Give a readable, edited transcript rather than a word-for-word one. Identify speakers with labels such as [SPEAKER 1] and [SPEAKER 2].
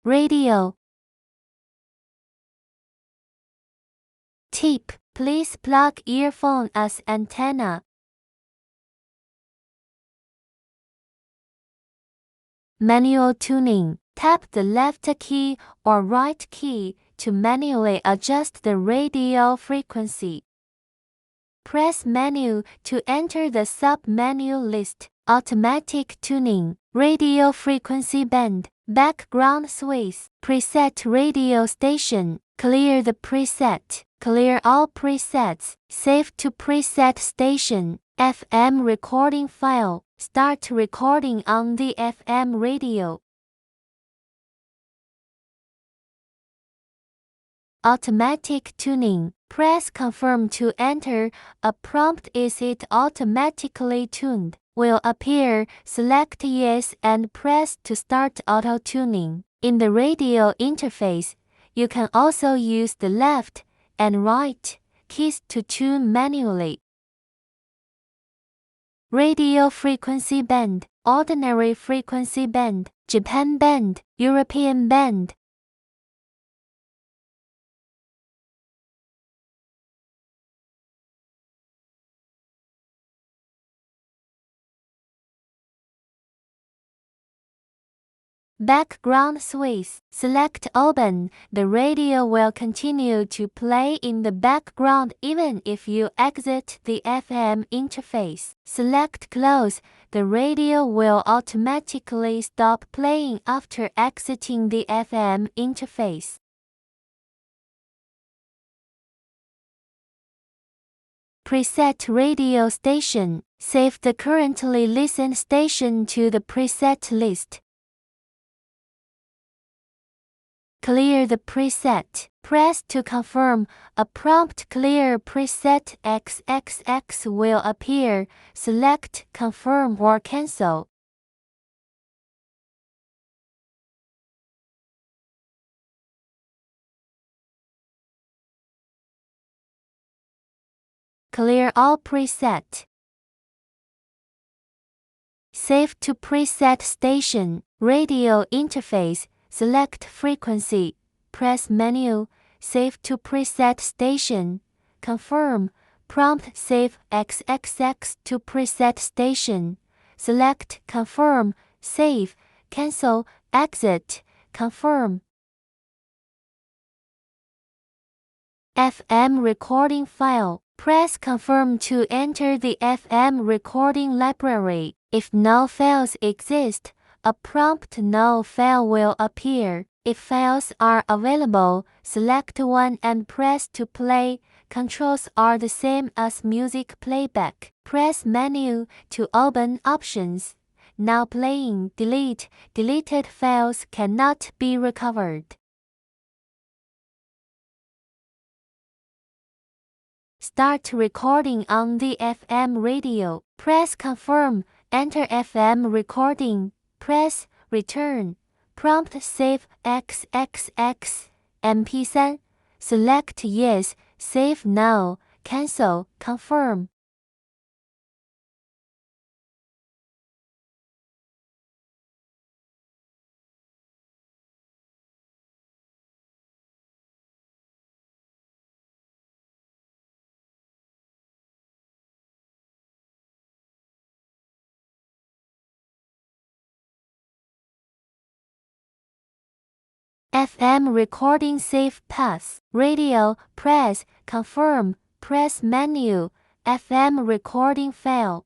[SPEAKER 1] Radio. Tip: please plug earphone as antenna. Manual tuning. Tap the left key or right key to manually adjust the radio frequency. Press menu to enter the sub-menu list. Automatic tuning. Radio frequency band. Background switch. Preset radio station. Clear the preset. Clear all presets. Save to preset station. FM recording file. Start recording on the FM radio. Automatic tuning. Press confirm to enter. A prompt "Is it automatically tuned?" will appear. Select yes and press to start auto tuning. In the radio interface, you can also use the left and right keys to tune manually. Radio frequency band. Ordinary frequency band. Japan band. European band. Background switch. Select open. The radio will continue to play in the background even if you exit the FM interface. Select close. The radio will automatically stop playing after exiting the FM interface. Preset radio station. Save the currently listened station to the preset list. Clear the preset. Press to confirm. A prompt "Clear preset XXX" will appear. Select confirm or cancel. Clear all preset. Save to preset station. Radio interface. Select frequency. Press menu. Save to preset station. Confirm. Prompt "Save XXX to preset station." Select confirm, save, cancel, exit, confirm. FM recording file. Press confirm to enter the FM recording library. If no files exist, a prompt "No file" will appear. If files are available, select one and press to play. Controls are the same as music playback. Press menu to open options. Now playing. Delete. Deleted files cannot be recovered. Start recording on the FM radio. Press confirm. Enter FM recording. Press return. Prompt "Save XXX MP3." Select yes, save no, cancel, confirm. FM recording save path. Radio, press confirm, press menu, FM recording file.